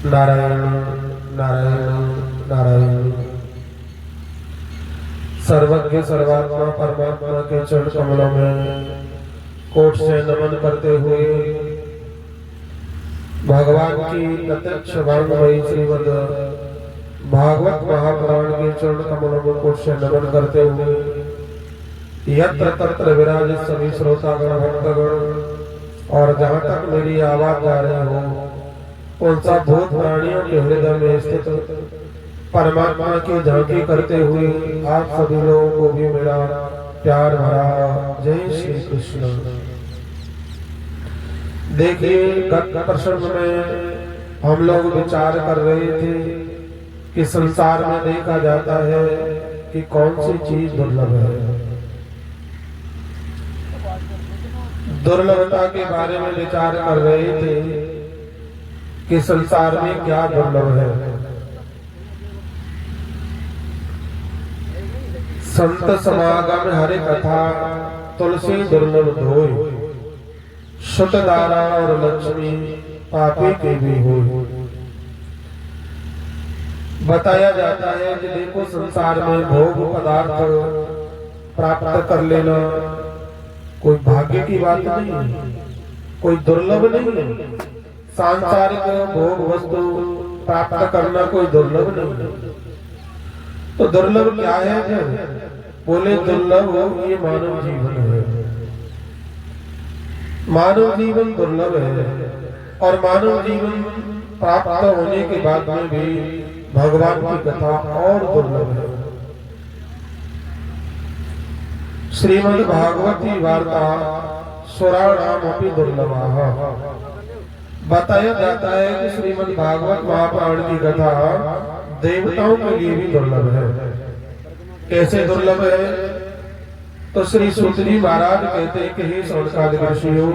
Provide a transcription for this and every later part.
नारायण नारायण नारायण। सर्वज्ञ सर्वात्मा परमात्मा के चरण कमलों में कोट से नमन करते हुए भगवान की प्रत्यक्ष वांग्मयी श्रीमद् भागवत महापुराण के चरण कमलों में कोट से नमन करते हुए यत्र तत्र विराजित सभी श्रोतागण भक्तगण और जहाँ तक मेरी आवाज जा रही हो उन सब भूत प्राणियों के हृदय में स्थित परमात्मा की झांकी करते हुए आप सभी लोगों को भी मेरा प्यार भरा जय श्री कृष्ण। देखिए, गत प्रसंग में हम लोग विचार कर रहे थे कि संसार में देखा जाता है कि कौन सी चीज दुर्लभ है। दुर्लभता के बारे में विचार कर रहे थे कि संसार में क्या दुर्लभ है। संत समागम हरि कथा तुलसी दुर्लभ धोय, शुत दारा और लक्ष्मी पापी के भी हो। बताया जाता है कि देखो, संसार में भोग पदार्थ प्राप्त कर लेना कोई भाग्य की बात नहीं है, कोई दुर्लभ नहीं है। सांसारिक भोग वस्तु प्राप्त करना कोई दुर्लभ नहीं है। तो दुर्लभ क्या है फिर? बोले दुर्लभ ये मानव जीवन है। मानव जीवन दुर्लभ है और मानव जीवन प्राप्त होने के बाद में भी भगवान की कथा और दुर्लभ है। श्रीमद् भागवती वार्ता सुराणाम अपि दुर्लभा। बताया जाता है कि श्रीमद् भागवत महापुराण की कथा देवताओं के लिए भी दुर्लभ है। कैसे दुर्लभ है? तो श्री सूत जी महाराज कहते हैं कि हे सौनकादिक ऋषियों,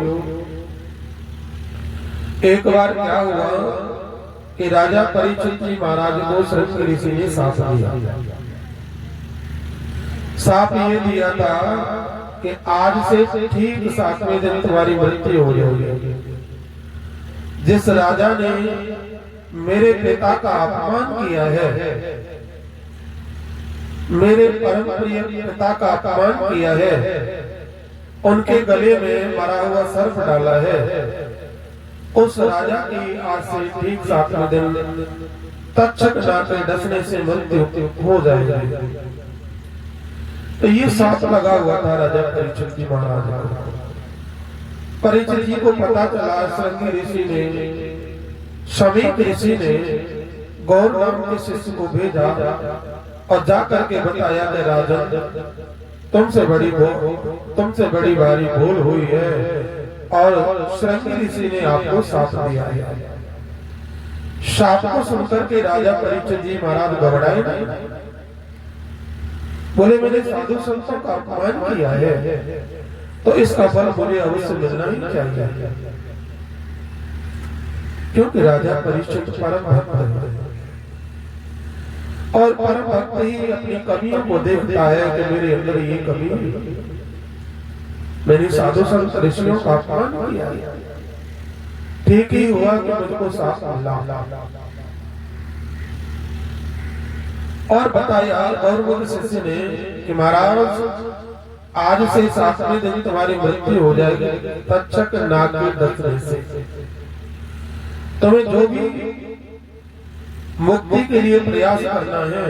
एक बार क्या हुआ कि राजा परीक्षित जी महाराज को श्रृंग ऋषि ने साथ दिया। साथ ये दिया था कि आज से ठीक 7वें दिन तुम्हारी मृत्यु हो जाएगी। जिस राजा ने मेरे पिता का अपमान किया है, मेरे परम प्रिय पिता का अपमान किया है, उनके गले में मरा हुआ सर्प डाला है, उस राजा की आज से ठीक 7वें दिन तक्षक नाग के डसने से मृत्यु हो जाएगी। तो ये साप लगा हुआ था राजा परीक्षित जी महाराज को। परीक्षित जी को पता चला, श्रृंगी ऋषि ने, शमीक ऋषि ने गौर नाम के शिष्य को भेजा और जाकर के बताया कि राजन, तुमसे बड़ी भारी भूल हुई है और श्रृंगी ऋषि ने आपको साथ दिया है। शाप को सुनकर के राजा परीक्षित जी महाराज घबराए नहीं। बोले, मैंने साधु संतों का अपमान किया है तो इसका फल मुझे अवश्य मिलना ही चाहिए, क्योंकि राजा परीक्षित परम भक्त है और परम भक्त ही अपनी कमियों को देखता है कि मेरे अंदर ये कमी है, मैंने साधु संत ऋषियों का अपमान किया। ठीक ही हुआ कि मुझको साथ मिला। और बताया गौरव शिष्य ने कि महाराज, आज से 7वें दिन तुम्हारी मृत्यु हो जाएगी तक्षक नाग के डसने से। तुम्हें जो भी मुक्ति के लिए प्रयास करना है,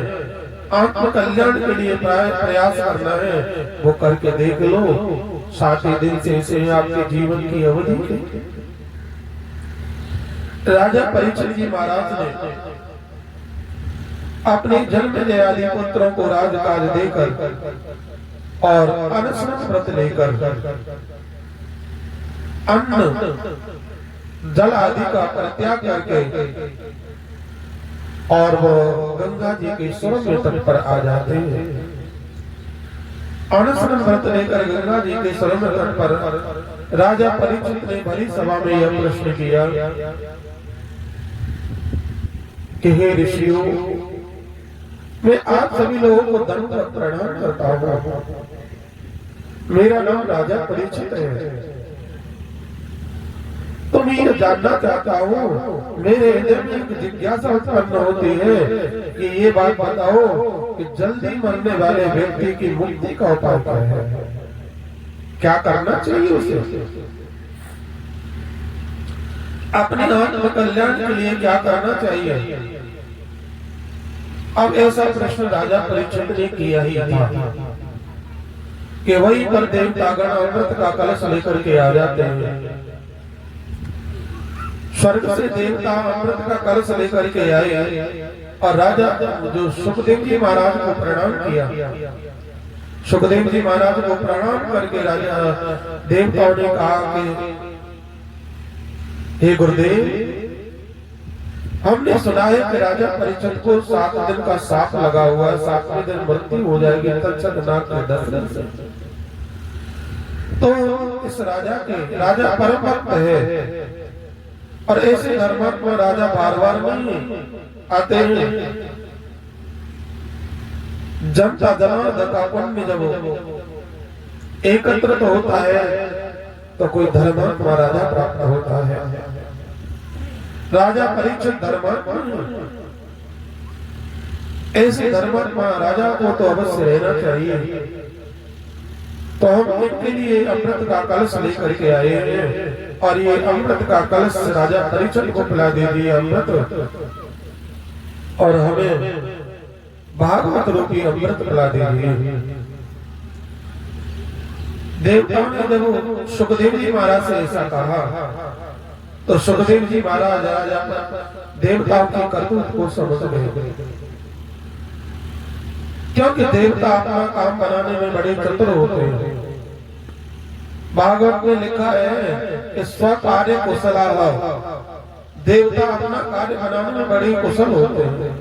आत्म कल्याण के लिए प्रयास करना है, वो करके देख लो। 7वें दिन से आपके जीवन की अवधि। राजा परीक्षित जी महाराज ने अपने जन्म आदि पुत्रों को राजकाज देकर और अनशन व्रत लेकर अन्न जल आदि का परित्याग करके और वो गंगा जी के सुरम्य तट पर आ जाते हैं। अनशन व्रत लेकर गंगा जी के सुरम्य तट पर राजा परीक्षित ने भरी सभा में यह प्रश्न किया कि हे ऋषियों, मैं आप सभी लोगों को दंडवत प्रणाम करता हूँ। मेरा नाम राजा परीक्षित है। तो मैं ये जानना चाहता हूँ, मेरे हृदय में एक जिज्ञासा उत्पन्न होती है कि ये बात बताओ कि जल्दी मरने वाले व्यक्ति की मुक्ति का उपाय क्या है, क्या करना चाहिए उसे, अपने आत्म कल्याण के लिए क्या करना चाहिए। अब ऐसा प्रश्न राजा परीक्षित ने किया ही था कि वहीं पर देवतागण अमृत का कलश लेकर के आ जाते हैं। स्वर्ग से देवता अमृत का कलश लेकर के आए और राजा जो सुखदेव जी महाराज को प्रणाम किया, सुखदेव जी महाराज को प्रणाम करके राजा देवताओं ने कहा कि हे गुरुदेव, हमने सुना है कि राजा परीक्षित को 7 दिन का साप लगा हुआ है, 7वें दिन मृत्यु हो जाएगी तत्क्षणात् के दर्शन से। तो इस राजा परम भक्त है और ऐसे धर्मात्मा राजा बार बार नहीं आते हैं। जनता जनार्दन का पुण्य जब एकत्रित होता है तो कोई धर्मात्मा राजा प्राप्त होता है। राजा परीक्षित धर्मात्मा, ऐसे धर्मात्मा राजा को तो अवश्य रहना चाहिए। तो हम इनके लिए अमृत का कलश लेकर के आए हैं और ये अमृत का कलश राजा परीक्षित को पिला दे दिए अमृत, और हमें भागवत रूपी अमृत पिला दे दिए। देवताओं ने जब सुखदेव जी महाराज से ऐसा कहा तो सुखदेव जी महाराज राजा देवताओं की करतूत को समझ गए, क्योंकि देवता अपना काम बनाने में बड़े चतुर होते हैं। भागवत में लिखा है कि स्व कार्य कुशला, देवता अपना कार्य बनाने में बड़े कुशल होते हैं।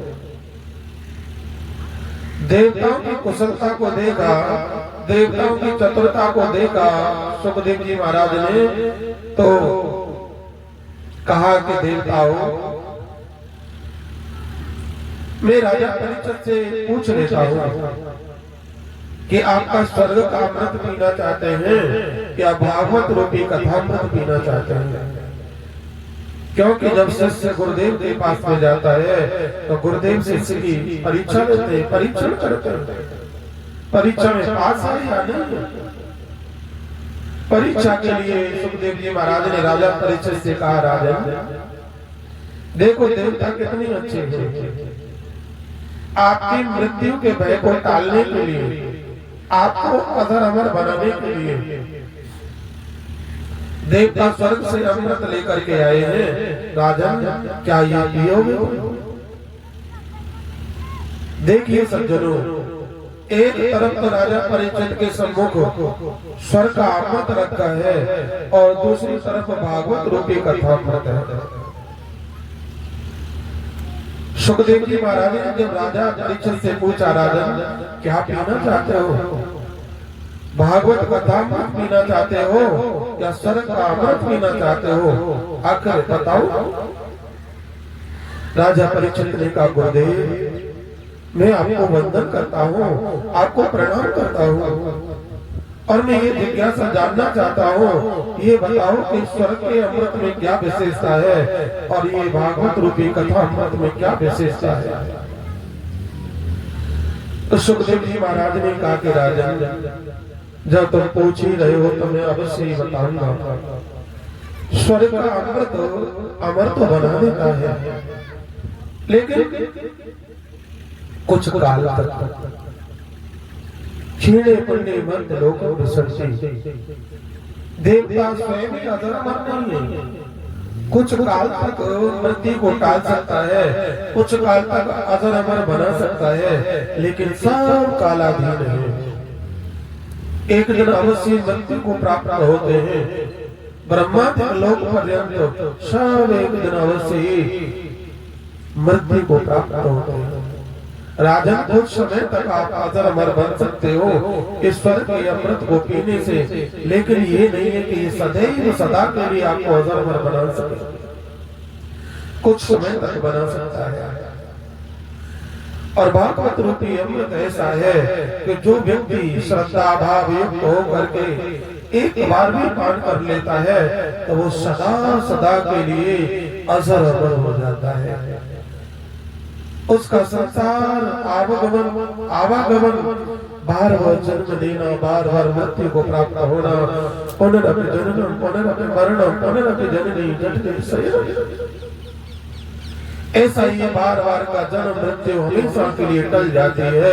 देवताओं की कुशलता को देखा, देवताओं की चतुरता को देखा सुखदेव जी महाराज ने, तो कहा कि देवताओं, मैं राजा परीक्षित से पूछ लेता हूँ कि आपका स्वर्ग का अमृत पीना चाहते हैं या भागवत रूपी कथामृत पीना चाहते हैं। क्योंकि जब शिष्य गुरुदेव के पास में जाता है तो गुरुदेव शिष्य की परीक्षा लेते हैं, परीक्षण करते हैं, परीक्षा में पास है या नहीं। परीक्षा के लिए सुखदेव जी महाराज ने राजा परीक्षित से कहा, राजन देखो देवता कितनी अच्छी है, आपकी मृत्यु के भय को टालने के लिए, आपको अधर अमर बनाने के लिए देवता स्वर्ग से अमृत लेकर के आए हैं। राजन क्या ये पियोगे? देखिए सज्जनों, एक तरफ तो राजा परीक्षित के सम्मुख स्वर्ग का अमृत रखा है और दूसरी तरफ भागवत रूपी कथामृत है। सुखदेव जी महाराज ने जब राजा परीक्षित से पूछा, राजन क्या पीना चाहते हो, भागवत कथामृत पीना चाहते हो या स्वर्ग का अमृत पीना चाहते हो, आखिर बताओ। राजा परीक्षित ने कहा, गुरुदेव मैं आपको वंदन करता हूँ, आपको प्रणाम करता हूँ, और मैं ये जिज्ञासा जानना चाहता हूँ, ये बताओ कि स्वर्ग के अमृत में क्या विशेषता है और ये भागवत रूपी कथा अमृत में क्या विशेषता है। तो सुखदेव जी महाराज ने कहा कि राजन जब तुम पूछ ही रहे हो तो मैं अवश्य ही बताऊंगा। स्वर्ग का अमृत अमर तो बना देता है, लेकिन कुछ काल तक क्षीणे पुण्य मंत्र लोक विसर्जी, देवता स्वयं ही अधर अमर नहीं है, कुछ काल तक मृत्यु को टाल सकता है, कुछ काल तक अजर अमर बना सकता है, लेकिन सब कालाधीन है। एक दिन अवश्य मृत्यु को प्राप्त होते हैं। ब्रह्मा तक लोक पर्यंत सब एक दिन अवश्य ही मृत्यु को प्राप्त होते हैं। राजन कुछ समय तक आप अजर अमर बन सकते हो ईश्वर के अमृत को पीने से, लेकिन ये नहीं है कि ये सदैव सदा के लिए आपको अजर अमर बना सके, कुछ समय तक बना सकता है। और भागवत रूपी अमृत ऐसा है कि जो व्यक्ति श्रद्धा भाव युक्त होकर के एक बार भी पान कर लेता है तो वो सदा सदा के लिए अजर अमर हो जाता है। उसका संसार आवागमन बार बार जन्म लेना, बार बार मृत्यु को प्राप्त होना, पुनरपि जननम पुनरपि मरणम पुनरपि जननी जठरे शयनम, ऐसा ये बार बार का जन्म मृत्यु हमेशा के लिए टल जाती है।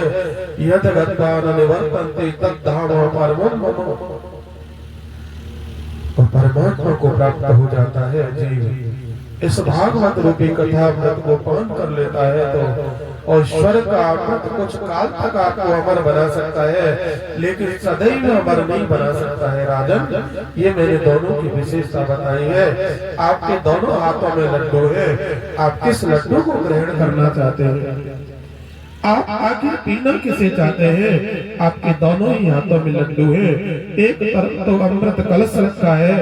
यद गत्वा न निवर्तन्ते तद धाम परमं मम, और परमात्मा को प्राप्त हो जाता है जीव इस भागवत रूपी कथा अमृत को पान कर लेता है तो। और स्वर्ग का अमृत कुछ काल तक आपको अमर बना सकता है, लेकिन सदैव अमर नहीं बना सकता है राजन। ये मैंने दोनों की विशेषता बताई है। आपके दोनों हाथों में लड्डू है, आप किस लड्डू को ग्रहण करना चाहते हैं? आप आखिर पीना किसे चाहते हैं? आपके दोनों ही हाथों में लड्डू है। एक तरफ तो अमृत कलश रखा है,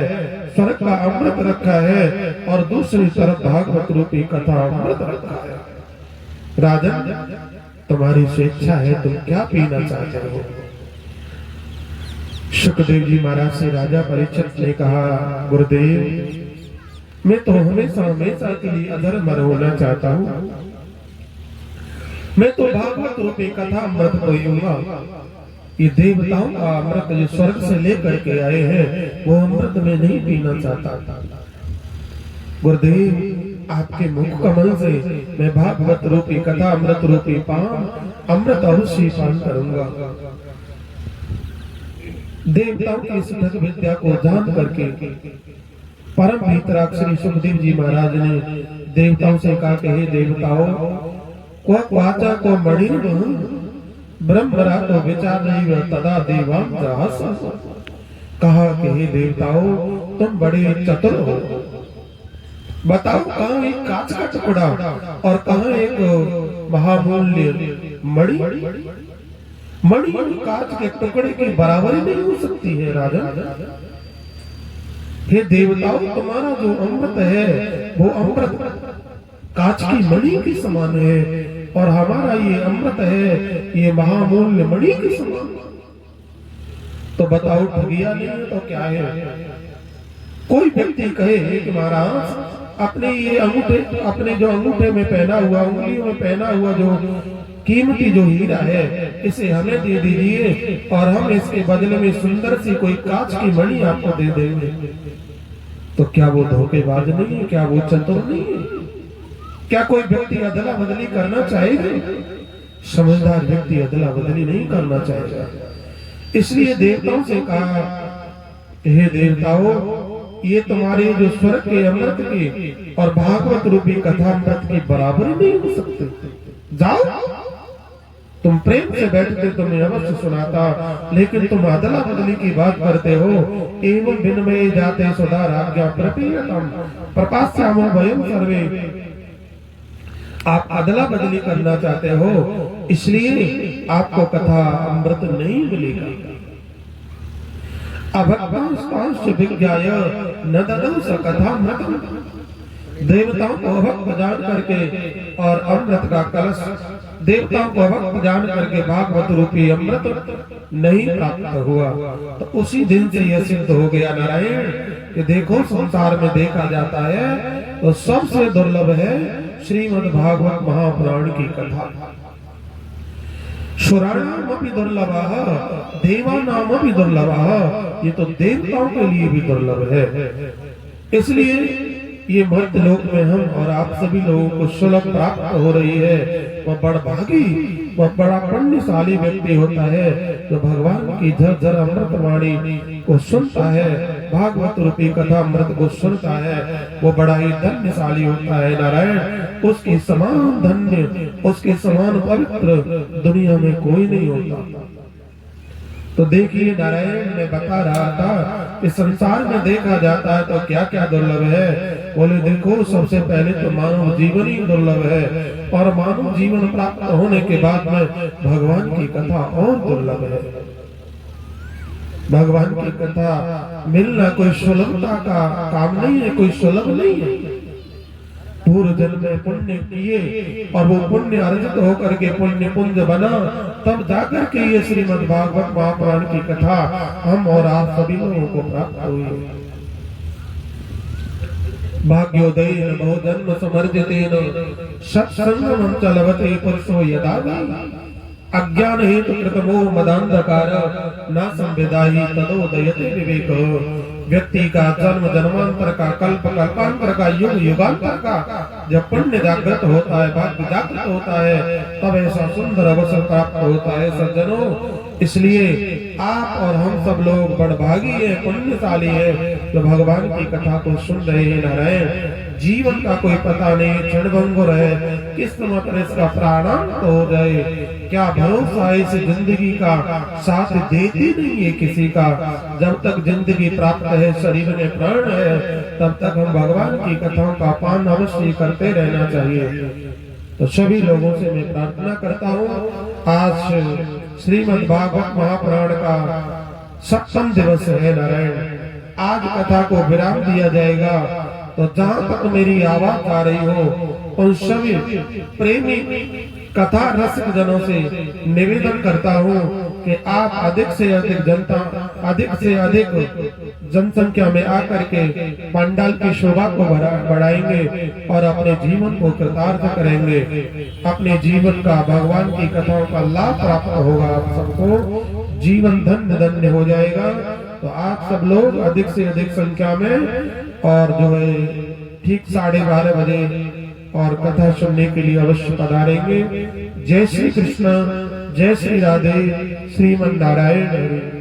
स्वर्ग का अमृत रखा है, और दूसरी तरफ भागवत रूपी कथा अमृत रखा है। राजन, तुम्हारी स्वेच्छा है, तुम क्या पीना चाहते हो? शुकदेव जी महाराज से राजा परीक्षित ने कहा, गुरुदेव मैं तो हमेशा हमेशा के लिए अधर मर होना चाहता हूँ। मैं तो भागवत रूपी कथा अमृत को पीऊंगा। ये देवताओं का अमृत जो स्वर्ग से लेकर के आए हैं वो अमृत में नहीं पीना चाहता। गुरुदेव आपके मुख कमल से मैं भागवत रूपी कथा अमृत रूपी पान अमृत अवश्य पान करूंगा। देवताओं की इस विद्या को जान करके परम वीतराग श्री सुखदेव जी महाराज ने देवताओं से कहा कि हे देवताओं, को वाचा को मणि ब्रह्मरा तो विचार नहीं तदा देवां जहास। कहा कि हे देवताओं, तुम बड़े चतुर हो, बताओ कहाँ एक कांच का टुकड़ा और कहाँ एक महामूल्य मणि। मणि कांच के टुकड़े की बराबरी नहीं हो सकती है राजन। हे देवताओं, तुम्हारा जो अमृत है वो अमृत कांच की मणि के समान है, और हमारा ये अमृत है ये महामूल्य मणि के समान। तो बताओ ठगिया नहीं है तो क्या है? कोई व्यक्ति कहे कि महाराज अपने ये अंगूठे, अपने जो अंगूठे में पहना हुआ, उंगलियों में पहना हुआ जो कीमती जो हीरा है इसे हमें दे दीजिए और हम इसके बदले में सुंदर सी कोई कांच की मणि आपको दे देंगे। तो क्या वो धोखेबाज नहीं है? क्या वो चतुर नहीं है? क्या कोई व्यक्ति अदला बदली करना चाहेगा? समझदार व्यक्ति अदला बदली नहीं करना चाहेगा। इसलिए देवताओं से कहा, हे देवताओं, ये तुम्हारे जो स्वर्ग के अमृत की और भागवत रूपी कथा अमृत की बराबरी नहीं हो सकते। जाओ, तुम प्रेम से बैठते तुम्हें अवश्य सुनाता, लेकिन तुम अदला बदली की बात करते हो। एवं विनमय जाते सुधा राज्ञा प्रपीयतम प्रपास्यामो वयं सर्वे। आप अदला बदली करना चाहते हो, इसलिए आपको कथा अमृत नहीं मिलेगा। अभक्तांश विज्ञाय न ददौ स कथा अमृतम। देवताओं को अभक्त जान करके और अमृत का कलश, देवताओं को अभक्त जान करके भागवत रूपी अमृत नहीं प्राप्त हुआ। तो उसी दिन से यह सिद्ध हो गया नारायण कि देखो संसार में देखा जाता है तो सबसे दुर्लभ है श्रीमद् भागवत महापुराण की कथा। सुराणामपि दुर्लभः देवानामपि दुर्लभः। ये तो देवताओं के लिए भी दुर्लभ है। इसलिए ये मर्त्य लोक में हम और आप सभी लोगों को सुलभ प्राप्त हो रही है। वह बड़ भागी, वह बड़ा पुण्यशाली व्यक्ति होता है जो भगवान की झरझर अमृत वाणी को सुनता है, भागवत रूपी कथा अमृत को सुनता है। वो बड़ा ही धन्यशाली होता है नारायण। उसके समान धन्य, उसके समान पवित्र दुनिया में कोई नहीं होता। तो देखिए नारायण ने बता रहा था कि संसार में देखा जाता है तो क्या क्या दुर्लभ है। बोले देखो, सबसे पहले तो मानव जीवन ही दुर्लभ है, और मानव जीवन प्राप्त होने के बाद में भगवान की कथा और दुर्लभ है। भगवान की कथा मिलना कोई सुलभता का काम नहीं है, कोई सुलभ नहीं है। पूर्व जन्म में पुण्य किए और वो पुण्य अर्जित होकर के पुण्य पुंज बना, तब जाकर के ये श्रीमद् भागवत महापुराण की कथा हम और आप सभी लोगों को प्राप्त हुई। भाग्योदयेन बहुजन्म समर्जितेन सत्संगमं च लभते पुरुषो यदा अज्ञान हेतु कृतमो मदांधकार न संविदाहि तदोदयते विवेक। व्यक्ति का जन्म जन्मांतर का कल्प कल्पांतर का युग युगांतर का जब पुण्य जागृत होता है, भाग्य जागृत होता है, तब ऐसा सुंदर अवसर प्राप्त होता है सज्जनों। इसलिए आप और हम सब लोग बड़भागी है, पुण्यशाली है जो भगवान की कथा को सुन रहे हैं। नारायण, जीवन का कोई पता नहीं, क्षणभंगुर है, किस समय पर इसका प्राणांत हो जाए, क्या भरोसा है। इस जिंदगी का साथ देती नहीं है किसी का। जब तक जिंदगी प्राप्त है, शरीर में प्राण है, तब तक हम भगवान की कथाओं का पान अवश्य करते रहना चाहिए। तो सभी लोगों से मैं प्रार्थना करता हूँ, आज श्रीमद् भागवत महापुराण का 7वां दिवस है। नारायण, आज कथा को विराम दिया जाएगा। तो जहाँ तक मेरी आवाज आ रही हो, उन सभी प्रेमी कथा रसिक जनों से निवेदन करता हूँ कि आप अधिक से अधिक जनसंख्या में आकर के पंडाल की शोभा को बढ़ाएंगे और अपने जीवन को कृतार्थ करेंगे। अपने जीवन का भगवान की कथाओं का लाभ प्राप्त होगा, आप सबको जीवन धन्य धन्य हो जाएगा। तो आप सब लोग अधिक से अधिक संख्या में और जो है ठीक 12:30 बजे और कथा सुनने के लिए अवश्य पधारेंगे। जय श्री कृष्ण, जय श्री राधे, श्रीमन नारायण।